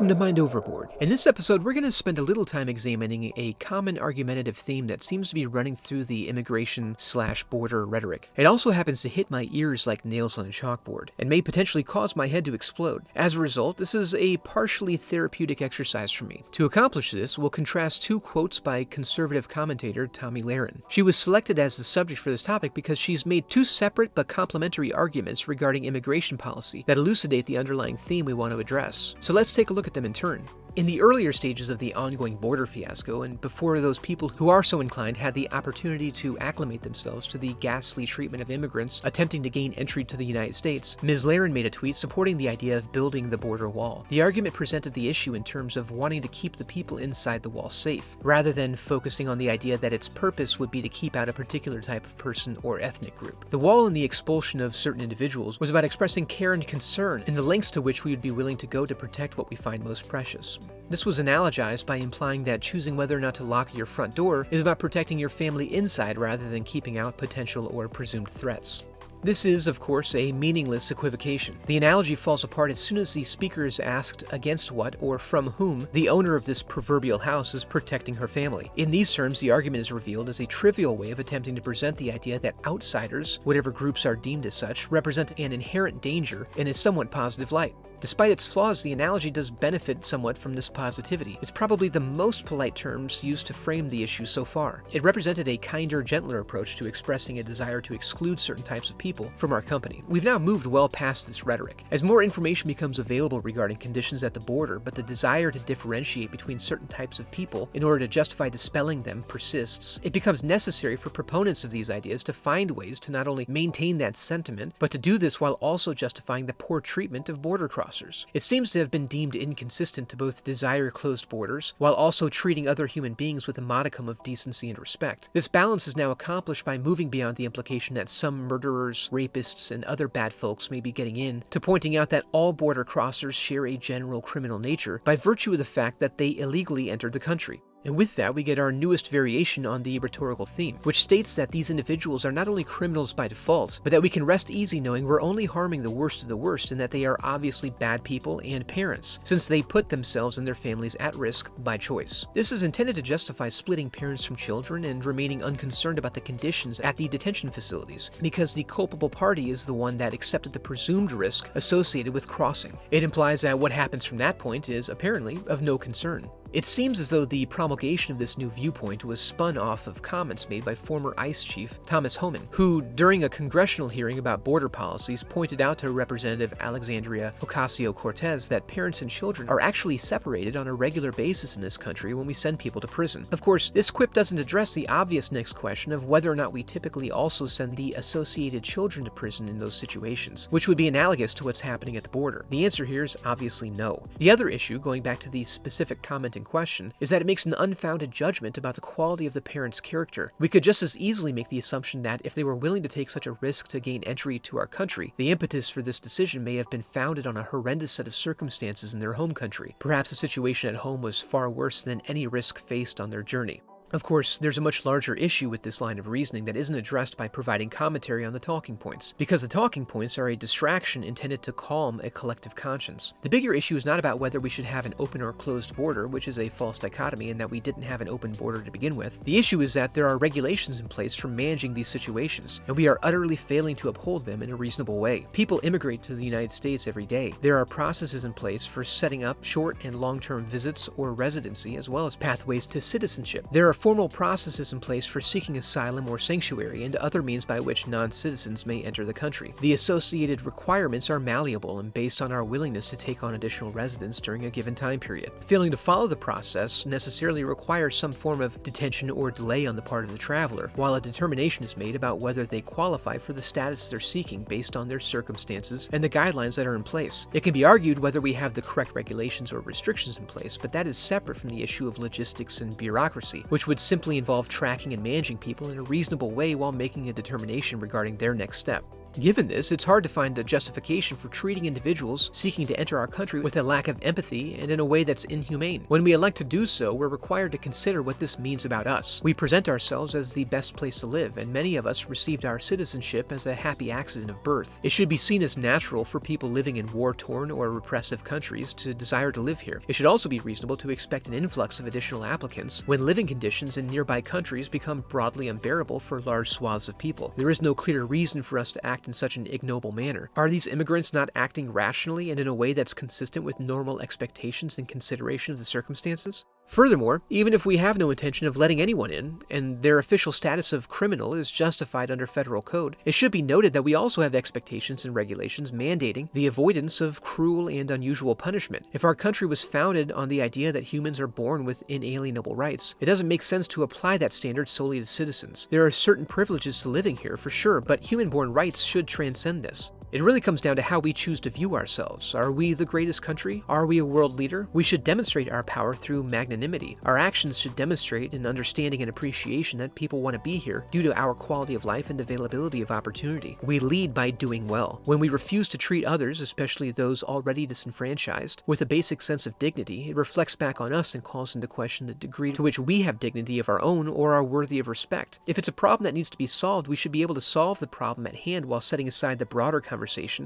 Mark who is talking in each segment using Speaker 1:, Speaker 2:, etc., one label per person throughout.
Speaker 1: welcome to Mind Overboard. In this episode, we're going to spend a little time examining a common argumentative theme that seems to be running through the immigration/border rhetoric. It also happens to hit my ears like nails on a chalkboard, and may potentially cause my head to explode. As a result, this is a partially therapeutic exercise for me. To accomplish this, we'll contrast two quotes by conservative commentator Tomi Lahren. She was selected as the subject for this topic because she's made two separate but complementary arguments regarding immigration policy that elucidate the underlying theme we want to address. So let's take a look at them in turn. In the earlier stages of the ongoing border fiasco, and before those people who are so inclined had the opportunity to acclimate themselves to the ghastly treatment of immigrants attempting to gain entry to the United States, Ms. Lahren made a tweet supporting the idea of building the border wall. The argument presented the issue in terms of wanting to keep the people inside the wall safe, rather than focusing on the idea that its purpose would be to keep out a particular type of person or ethnic group. The wall and the expulsion of certain individuals was about expressing care and concern, and the lengths to which we would be willing to go to protect what we find most precious. This was analogized by implying that choosing whether or not to lock your front door is about protecting your family inside rather than keeping out potential or presumed threats. This is, of course, a meaningless equivocation. The analogy falls apart as soon as the speaker is asked against what or from whom the owner of this proverbial house is protecting her family. In these terms, the argument is revealed as a trivial way of attempting to present the idea that outsiders, whatever groups are deemed as such, represent an inherent danger in a somewhat positive light. Despite its flaws, the analogy does benefit somewhat from this positivity. It's probably the most polite terms used to frame the issue so far. It represented a kinder, gentler approach to expressing a desire to exclude certain types of people from our company. We've now moved well past this rhetoric. As more information becomes available regarding conditions at the border, but the desire to differentiate between certain types of people in order to justify dispelling them persists, it becomes necessary for proponents of these ideas to find ways to not only maintain that sentiment, but to do this while also justifying the poor treatment of border crossers. It seems to have been deemed inconsistent to both desire closed borders while also treating other human beings with a modicum of decency and respect. This balance is now accomplished by moving beyond the implication that some murderers, rapists, and other bad folks may be getting in, to pointing out that all border crossers share a general criminal nature by virtue of the fact that they illegally entered the country. And with that, we get our newest variation on the rhetorical theme, which states that these individuals are not only criminals by default, but that we can rest easy knowing we're only harming the worst of the worst and that they are obviously bad people and parents, since they put themselves and their families at risk by choice. This is intended to justify splitting parents from children and remaining unconcerned about the conditions at the detention facilities, because the culpable party is the one that accepted the presumed risk associated with crossing. It implies that what happens from that point is, apparently, of no concern. It seems as though the promulgation of this new viewpoint was spun off of comments made by former ICE chief Thomas Homan, who, during a congressional hearing about border policies, pointed out to Representative Alexandria Ocasio-Cortez that parents and children are actually separated on a regular basis in this country when we send people to prison. Of course, this quip doesn't address the obvious next question of whether or not we typically also send the associated children to prison in those situations, which would be analogous to what's happening at the border. The answer here is obviously no. The other issue, going back to the specific comment in question, is that it makes an unfounded judgment about the quality of the parent's character. We could just as easily make the assumption that if they were willing to take such a risk to gain entry to our country, the impetus for this decision may have been founded on a horrendous set of circumstances in their home country. Perhaps the situation at home was far worse than any risk faced on their journey. Of course, there's a much larger issue with this line of reasoning that isn't addressed by providing commentary on the talking points, because the talking points are a distraction intended to calm a collective conscience. The bigger issue is not about whether we should have an open or closed border, which is a false dichotomy, and that we didn't have an open border to begin with. The issue is that there are regulations in place for managing these situations, and we are utterly failing to uphold them in a reasonable way. People immigrate to the United States every day. There are processes in place for setting up short and long-term visits or residency, as well as pathways to citizenship. There are formal processes in place for seeking asylum or sanctuary and other means by which non-citizens may enter the country. The associated requirements are malleable and based on our willingness to take on additional residents during a given time period. Failing to follow the process necessarily requires some form of detention or delay on the part of the traveler, while a determination is made about whether they qualify for the status they're seeking based on their circumstances and the guidelines that are in place. It can be argued whether we have the correct regulations or restrictions in place, but that is separate from the issue of logistics and bureaucracy, which would simply involve tracking and managing people in a reasonable way while making a determination regarding their next step. Given this, it's hard to find a justification for treating individuals seeking to enter our country with a lack of empathy and in a way that's inhumane. When we elect to do so, we're required to consider what this means about us. We present ourselves as the best place to live, and many of us received our citizenship as a happy accident of birth. It should be seen as natural for people living in war-torn or repressive countries to desire to live here. It should also be reasonable to expect an influx of additional applicants when living conditions in nearby countries become broadly unbearable for large swaths of people. There is no clear reason for us to act in such an ignoble manner. Are these immigrants not acting rationally and in a way that's consistent with normal expectations in consideration of the circumstances? Furthermore, even if we have no intention of letting anyone in, and their official status of criminal is justified under federal code, it should be noted that we also have expectations and regulations mandating the avoidance of cruel and unusual punishment. If our country was founded on the idea that humans are born with inalienable rights, it doesn't make sense to apply that standard solely to citizens. There are certain privileges to living here, for sure, but human-born rights should transcend this. It really comes down to how we choose to view ourselves. Are we the greatest country? Are we a world leader? We should demonstrate our power through magnanimity. Our actions should demonstrate an understanding and appreciation that people want to be here due to our quality of life and availability of opportunity. We lead by doing well. When we refuse to treat others, especially those already disenfranchised, with a basic sense of dignity, it reflects back on us and calls into question the degree to which we have dignity of our own or are worthy of respect. If it's a problem that needs to be solved, we should be able to solve the problem at hand while setting aside the broader conversation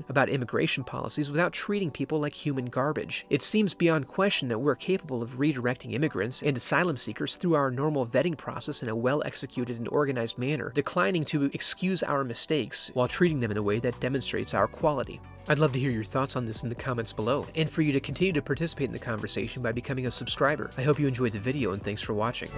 Speaker 1: about immigration policies without treating people like human garbage. It seems beyond question that we're capable of redirecting immigrants and asylum seekers through our normal vetting process in a well-executed and organized manner, declining to excuse our mistakes while treating them in a way that demonstrates our quality. I'd love to hear your thoughts on this in the comments below, and for you to continue to participate in the conversation by becoming a subscriber. I hope you enjoyed the video, and thanks for watching.